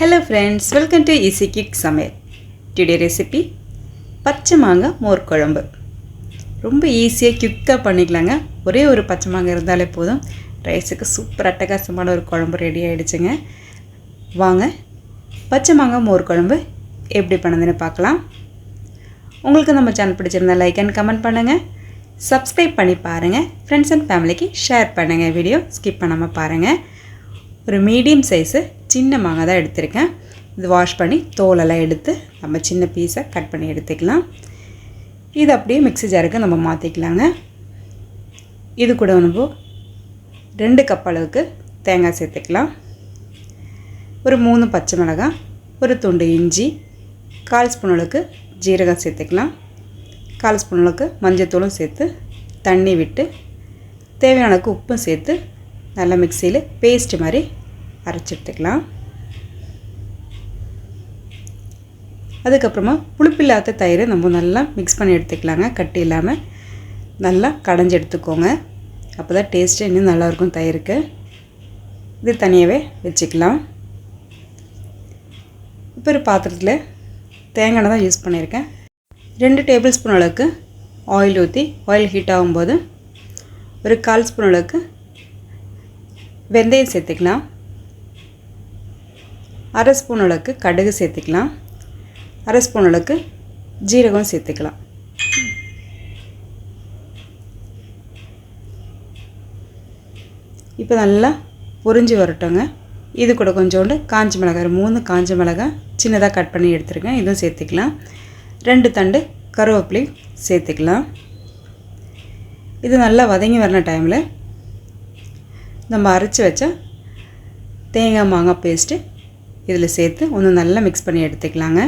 Hello friends, welcome to Easy Quick Samayal. Today recipe பச்சை மாங்காய் மோர் குழம்பு. ரொம்ப ஈஸியாக குயிக்காக பண்ணிக்கலாங்க. ஒரே ஒரு பச்சை மாங்காய் இருந்தாலே போதும். ரைஸுக்கு சூப்பர் அட்டகாசமான ஒரு குழம்பு ரெடி ஆகிடுச்சுங்க. வாங்க பச்சை மாங்காய் மோர் குழம்பு எப்படி பண்ணுதுன்னு பார்க்கலாம். உங்களுக்கு நம்ம சேனல் பிடிச்சிருந்தா லைக் அண்ட் கமெண்ட் பண்ணுங்கள். சப்ஸ்கிரைப் பண்ணி பாருங்கள். ஃப்ரெண்ட்ஸ் அண்ட் ஃபேமிலிக்கு ஷேர் பண்ணுங்கள். வீடியோ ஸ்கிப் பண்ணாமல் பாருங்கள். ஒரு மீடியம் சைஸு சின்ன மாங்காய் தான் எடுத்திருக்கேன். இது வாஷ் பண்ணி தோலெல்லாம் எடுத்து நம்ம சின்ன பீஸை கட் பண்ணி எடுத்துக்கலாம். இது அப்படியே மிக்ஸி ஜாருக்கு நம்ம மாற்றிக்கலாங்க. இது கூட நம்ம 2 கப் அளவுக்கு தேங்காய் சேர்த்துக்கலாம். ஒரு 3 பச்சை மிளகாய், ஒரு துண்டு இஞ்சி, 1/4 ஸ்பூன் அளவுக்கு ஜீரகம் சேர்த்துக்கலாம். 1/4 ஸ்பூன் அளவுக்கு மஞ்சத்தூளும் சேர்த்து தண்ணி விட்டு தேவையான அளவுக்கு உப்பும் சேர்த்து நல்லா மிக்சியில் பேஸ்ட் மாதிரி அரைச்சி எடுத்துக்கலாம். அதுக்கப்புறமா புளிப்பில்லாத தயிரை நம்ம நல்லா மிக்ஸ் பண்ணி எடுத்துக்கலாங்க. கட்டி இல்லாமல் நல்லா கடைஞ்சி எடுத்துக்கோங்க. அப்போ தான் டேஸ்ட்டு இன்னும் நல்லாயிருக்கும் தயிருக்கு. இது தனியாகவே வச்சுக்கலாம். இப்போ ஒரு பாத்திரத்தில் தேங்காய் தான் யூஸ் பண்ணியிருக்கேன். 2 டேபிள் ஸ்பூன் அளவுக்கு ஆயில் ஊற்றி ஆயில் ஹீட் ஆகும்போது ஒரு 1/4 ஸ்பூன் அளவுக்கு வெந்தயம் சேர்த்துக்கலாம். 1/2 ஸ்பூன் அளவுக்கு கடுகு சேர்த்துக்கலாம். 1/2 ஸ்பூன் அளவுக்கு ஜீரகம் சேர்த்துக்கலாம். இப்போ நல்லா பொரிஞ்சு வரட்டுங்க. இது கூட கொஞ்சோண்டு காஞ்ச மிளகாய், 3 காஞ்ச மிளகாய் சின்னதாக கட் பண்ணி எடுத்துருக்கேன். இதுவும் சேர்த்துக்கலாம். 2 தண்டு கருவேப்பிலை சேர்த்துக்கலாம். இது நல்லா வதங்கி வர்ற டைமில் நம்ம அரைச்சி வச்ச தேங்காய் மாங்காய் பேஸ்ட்டு இதில் சேர்த்து ஒன்று நல்லா மிக்ஸ் பண்ணி எடுத்துக்கலாங்க.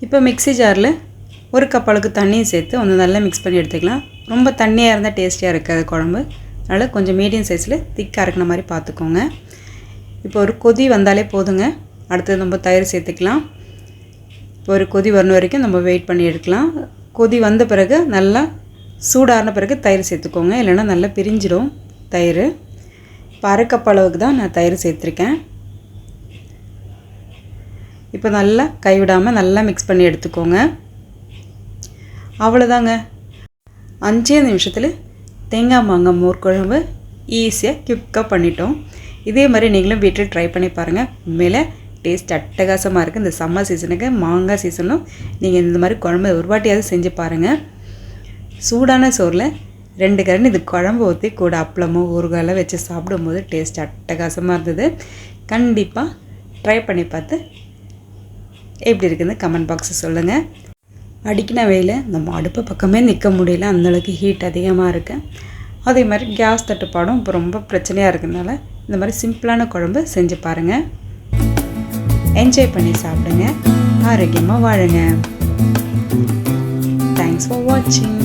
இப்போ மிக்ஸி ஜாரில் 1 கப் அளவுக்கு தண்ணியும் சேர்த்து ஒன்று நல்லா மிக்ஸ் பண்ணி எடுத்துக்கலாம். ரொம்ப தண்ணியாக இருந்தால் டேஸ்டியாக இருக்காது குழம்பு. அதனால் கொஞ்சம் மீடியம் சைஸில் திக்காக இருக்கிற மாதிரி பார்த்துக்கோங்க. இப்போ ஒரு கொதி வந்தாலே போதுங்க. அடுத்தது நம்ம தயிர் சேர்த்துக்கலாம். இப்போ ஒரு கொதி வரணும் வரைக்கும் நம்ம வெயிட் பண்ணி எடுக்கலாம். கொதி வந்த பிறகு நல்லா சூடான பிறகு தயிர் சேர்த்துக்கோங்க. இல்லைன்னா நல்லா பிரிஞ்சிடும் தயிர். இப்போ 1/2 கப் அளவுக்கு தான் நான் தயிர் சேர்த்துருக்கேன். இப்போ நல்லா கைவிடாமல் நல்லா மிக்ஸ் பண்ணி எடுத்துக்கோங்க. அவ்வளோதாங்க. 5 நிமிஷத்தில் தேங்காய் மாங்காய் மோர் குழம்பு ஈஸியாக குயிக்காக பண்ணிட்டோம். இதே மாதிரி நீங்களும் வீட்டில் ட்ரை பண்ணி பாருங்கள். உண்மையில் டேஸ்ட் அட்டகாசமாக இருக்குது. இந்த சம்மர் சீசனுக்கு மாங்காய் சீசனும் நீங்கள் இந்த மாதிரி குழம்பு ஒரு வாட்டியாவது செஞ்சு பாருங்கள். சூடான சோறில் 2 கரண்டி இது குழம்பு ஊற்றி கூட அப்பளமோ ஊறுகாயெல்லாம் வச்சு சாப்பிடும்போது டேஸ்ட் அட்டகாசமாக இருந்தது. கண்டிப்பாக ட்ரை பண்ணி பார்த்து எப்படி இருக்குதுன்னு கமெண்ட் பாக்ஸை சொல்லுங்கள். அடிக்கின வெயில் நம்ம அடுப்பு பக்கமே நிற்க முடியல, அந்தளவுக்கு ஹீட் அதிகமாக இருக்குது. அதே மாதிரி கேஸ் தட்டுப்பாடும் இப்போ ரொம்ப பிரச்சனையாக இருக்கிறதுனால இந்த மாதிரி சிம்பிளான குழம்பு செஞ்சு பாருங்கள். என்ஜாய் பண்ணி சாப்பிடுங்க. ஆரோக்கியமாக வாழுங்க. தேங்க்ஸ் ஃபார் வாட்சிங்.